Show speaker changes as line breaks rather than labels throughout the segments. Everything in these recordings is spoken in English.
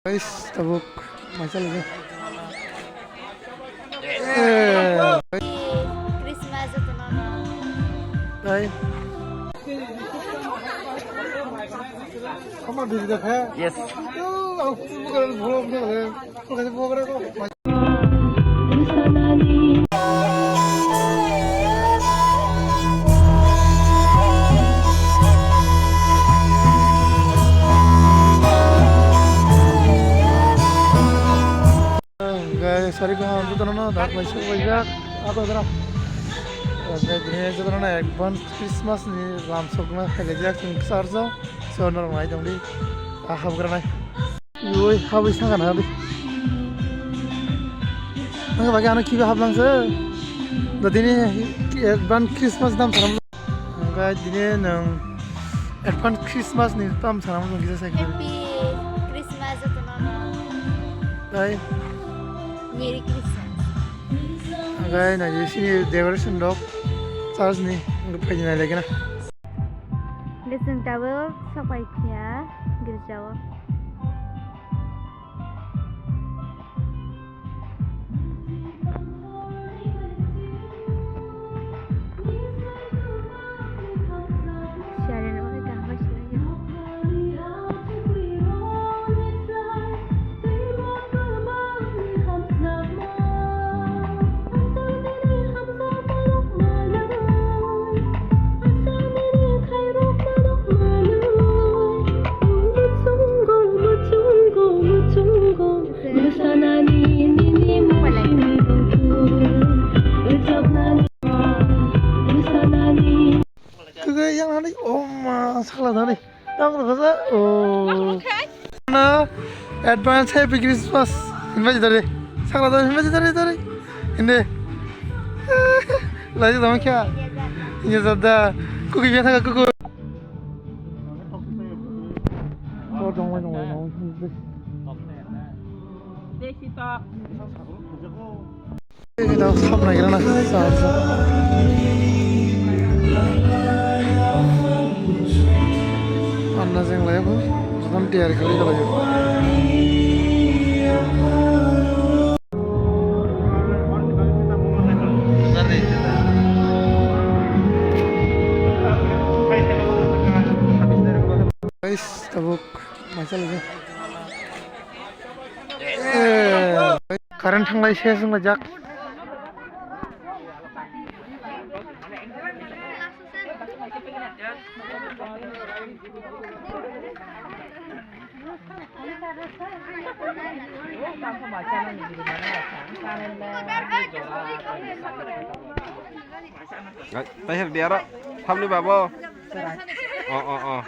Guys, tabuk macam lagi.
Christmas itu nono.
Hai. Kamu di dekat?
Yes.
Aku bukan belum deh. Bukan bukan aku. Guys, sorry kau hantu tu nono. Dah macam banyak. Apa tu? Ini je tu nono. Advance Christmas ni langsung na kerja king sarja. So nono mai jombi. Aham kerana. Yoi, habis sangat habis. Nggak bagi anak kiba hablang se. Jadi ni advance Christmas dam salam. Nggak jadi nang advance Christmas ni dam salam tu kita saya.
Happy Christmas itu nono.
Hai.
Merry Christmas.
Guys, na jadi sini decoration dok. Charge ni, nggak pergi lagi na.
Listen tawel sampai kia gerjawa.
Yang nanti, salah tadi. Tahu nggak sih? Oh, mana? Advance Happy Christmas. Ini tadi. Salah tadi, ini tadi. Ini. Lagi sama kia. Ini sudah. Kuki biasa kuku. Oh, dong. Kita sama lagi na. Anna sing layak pun, sekarang tiar kali kalau jauh. Guys, tabuk macam lagi. Current hanglai saya sing lajak.
Saya biar ham ni babo. Oh.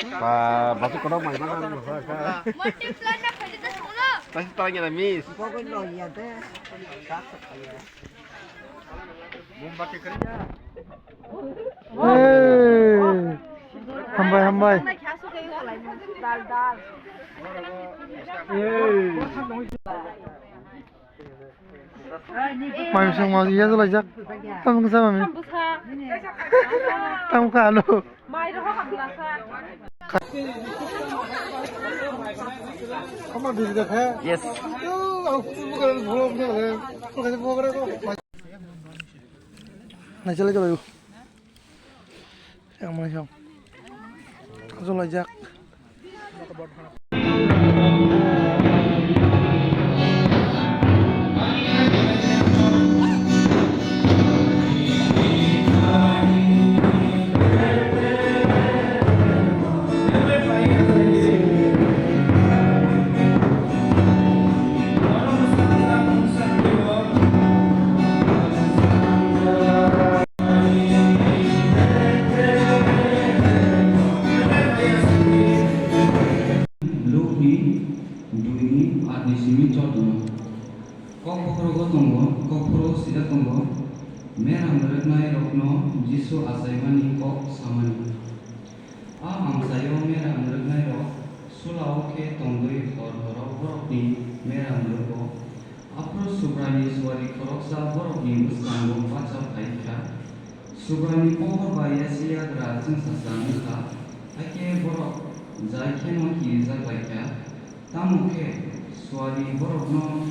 Pak masuk kono mai mana? Saya tanya na miss.
Hambai. Mami sang mau dia tu lajak. Kamu kesama mi? Kamu kalu. Kamu di dekat?
Yes.
Aku bukan belum deh. Bukan aku. Nah, coba yuk. Yang mana yang? Langsung lajak.
Jisu asaimani kok samani. Amsayo mera amrgnai ro sulau ke tonggoi borok ni mera amrgo. Apro subrani suari koroksa borok ni buskanggo paca paika. Subrani pohor baya siya grajeng sasami ka. Ake borok jai keno ki za paika. Tamuke suari borokno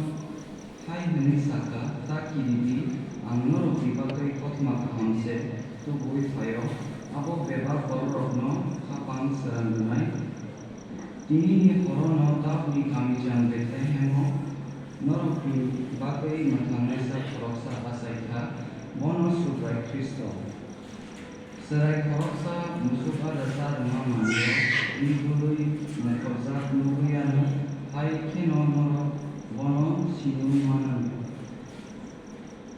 hai heni saka takiridi angmoro bibagai kotma kahamse tu bui fayo abo beba borokno kapang serandunai tini ni korono tap ni kami jang bete hemo noroki bagai matangesa koroksa asaita bono subrai Kristo serai koroksa musuka dasar mamanya ibului mekozak nuhuyanu hai kino noro bono sinumanan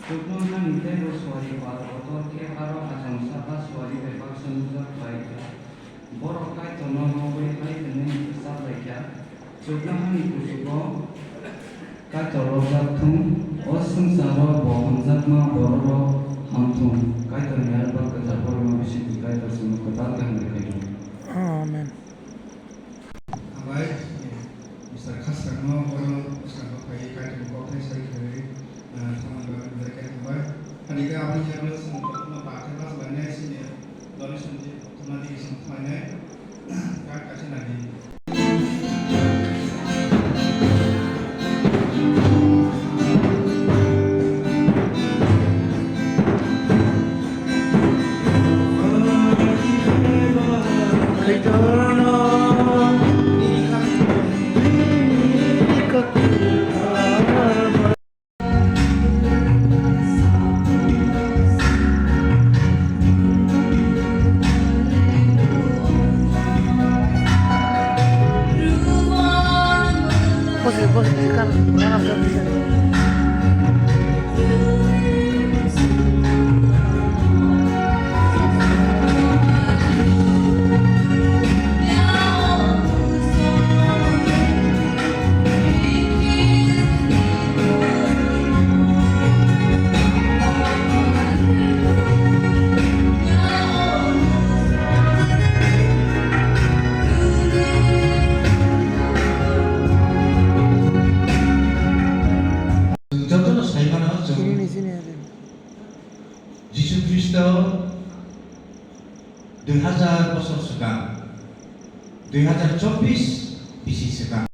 Tukno na nitero suari par otor ke aro ajang sata suari bebak senuzak baika borok kai tono nobe kai tene sat laikya Tukno na nikusuko kai torojak tung osung saro bohamzak ma bororo hamtung kai tone alba kejar boroma bisik kai tersemu ketal kan berkayu
Amen.
Baik, Mr. Kasarno, orang Kasarno kaya kaya buka saya kiri, teman-teman mereka baik. Hari ini apa yang harus untuk pakai pas banyak sini, lalu sendiri teman di sana, kaya kasih lagi.
Posisikan mana bisa.
যতটা সাইমান হচ্ছে
Sini ada.
যিশু খ্রিস্ট 2000 বছর সিগাং 2024 BC সিগাং